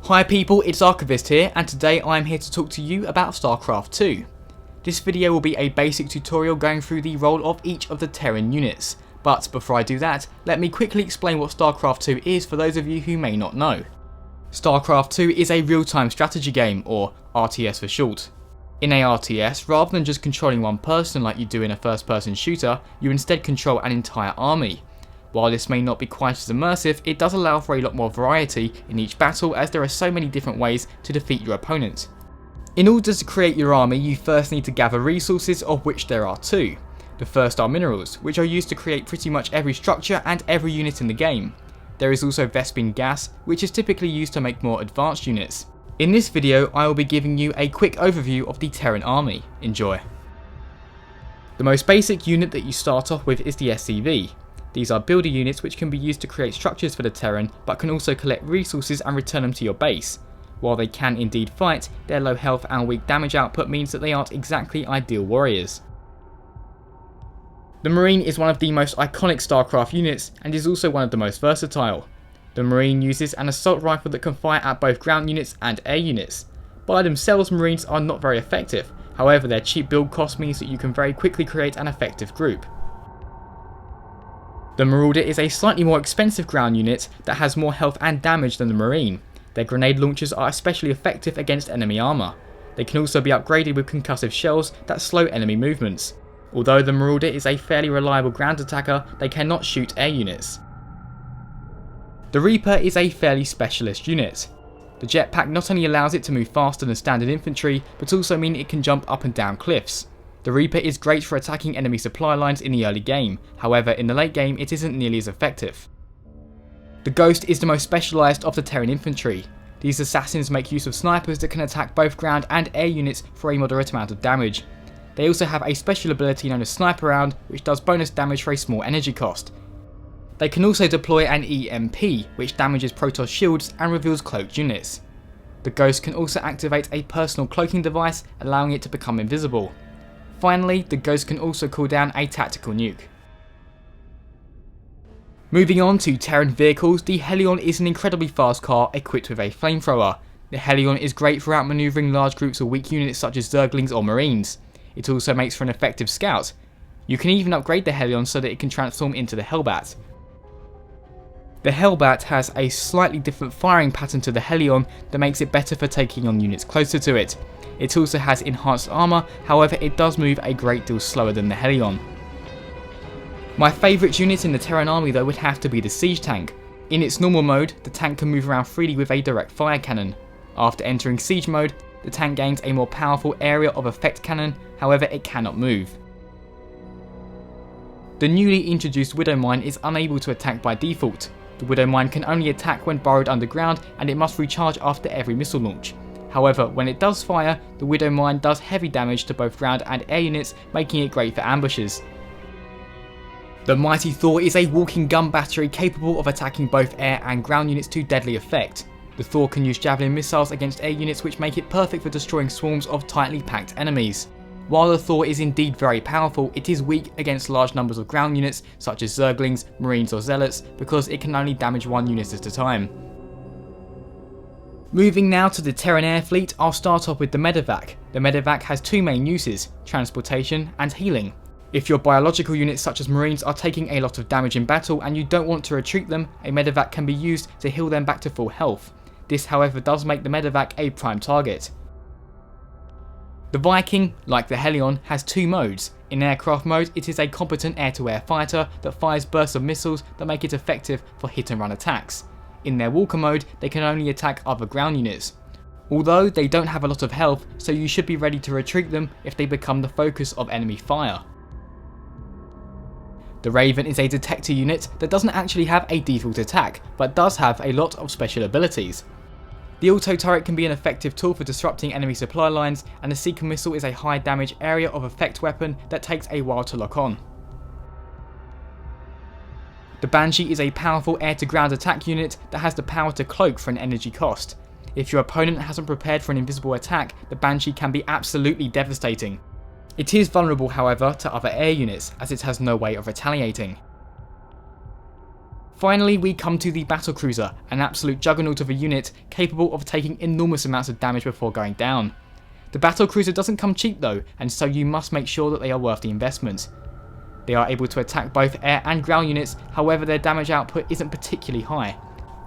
Hi people, it's Archivist here, and today I am here to talk to you about StarCraft 2. This video will be a basic tutorial going through the role of each of the Terran units, but before I do that, let me quickly explain what StarCraft 2 is for those of you who may not know. StarCraft 2 is a real-time strategy game, or RTS for short. In a RTS, rather than just controlling one person like you do in a first-person shooter, you instead control an entire army. While this may not be quite as immersive, it does allow for a lot more variety in each battle, as there are so many different ways to defeat your opponent. In order to create your army, you first need to gather resources, of which there are two. The first are minerals, which are used to create pretty much every structure and every unit in the game. There is also Vespene gas, which is typically used to make more advanced units. In this video, I will be giving you a quick overview of the Terran army. Enjoy. The most basic unit that you start off with is the SCV. These are builder units which can be used to create structures for the Terran, but can also collect resources and return them to your base. While they can indeed fight, their low health and weak damage output means that they aren't exactly ideal warriors. The Marine is one of the most iconic StarCraft units and is also one of the most versatile. The Marine uses an assault rifle that can fire at both ground units and air units. By themselves, Marines are not very effective, however their cheap build cost means that you can very quickly create an effective group. The Marauder is a slightly more expensive ground unit that has more health and damage than the Marine. Their grenade launchers are especially effective against enemy armour. They can also be upgraded with concussive shells that slow enemy movements. Although the Marauder is a fairly reliable ground attacker, they cannot shoot air units. The Reaper is a fairly specialist unit. The jetpack not only allows it to move faster than standard infantry, but also means it can jump up and down cliffs. The Reaper is great for attacking enemy supply lines in the early game, however in the late game it isn't nearly as effective. The Ghost is the most specialised of the Terran infantry. These assassins make use of snipers that can attack both ground and air units for a moderate amount of damage. They also have a special ability known as Sniper Round, which does bonus damage for a small energy cost. They can also deploy an EMP, which damages Protoss shields and reveals cloaked units. The Ghost can also activate a personal cloaking device, allowing it to become invisible. Finally, the Ghost can also call down a tactical nuke. Moving on to Terran vehicles, the Helion is an incredibly fast car equipped with a flamethrower. The Helion is great for outmaneuvering large groups of weak units such as Zerglings or Marines. It also makes for an effective scout. You can even upgrade the Helion so that it can transform into the Hilbert. The Hilbert has a slightly different firing pattern to the Helion that makes it better for taking on units closer to it. It also has enhanced armour, however it does move a great deal slower than the Helion. My favourite unit in the Terran army though would have to be the Siege Tank. In its normal mode, the tank can move around freely with a direct fire cannon. After entering Siege mode, the tank gains a more powerful area of effect cannon, however it cannot move. The newly introduced Widow Mine is unable to attack by default. The Widow Mine can only attack when burrowed underground, and it must recharge after every missile launch. However, when it does fire, the Widow Mine does heavy damage to both ground and air units, making it great for ambushes. The mighty Thor is a walking gun battery capable of attacking both air and ground units to deadly effect. The Thor can use javelin missiles against air units, which make it perfect for destroying swarms of tightly packed enemies. While the Thor is indeed very powerful, it is weak against large numbers of ground units such as Zerglings, Marines or Zealots, because it can only damage one unit at a time. Moving now to the Terran air fleet, I'll start off with the Medivac. The Medivac has two main uses, transportation and healing. If your biological units such as Marines are taking a lot of damage in battle and you don't want to retreat them, a Medivac can be used to heal them back to full health. This however does make the Medivac a prime target. The Viking, like the Helion, has two modes. In aircraft mode, it is a competent air-to-air fighter that fires bursts of missiles that make it effective for hit-and-run attacks. In their walker mode, they can only attack other ground units. Although they don't have a lot of health, so you should be ready to retreat them if they become the focus of enemy fire. The Raven is a detector unit that doesn't actually have a default attack, but does have a lot of special abilities. The auto turret can be an effective tool for disrupting enemy supply lines, and the Seeker missile is a high damage area of effect weapon that takes a while to lock on. The Banshee is a powerful air-to-ground attack unit that has the power to cloak for an energy cost. If your opponent hasn't prepared for an invisible attack, the Banshee can be absolutely devastating. It is vulnerable however to other air units, as it has no way of retaliating. Finally, we come to the battlecruiser, an absolute juggernaut of a unit capable of taking enormous amounts of damage before going down. The battlecruiser doesn't come cheap though, and so you must make sure that they are worth the investment. They are able to attack both air and ground units, however their damage output isn't particularly high.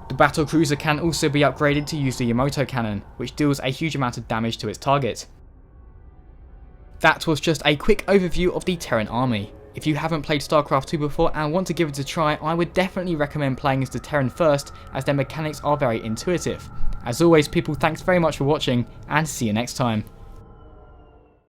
The battlecruiser can also be upgraded to use the Yamato cannon, which deals a huge amount of damage to its target. That was just a quick overview of the Terran army. If you haven't played StarCraft 2 before and want to give it a try, I would definitely recommend playing as the Terran first, as their mechanics are very intuitive. As always people, thanks very much for watching, and see you next time.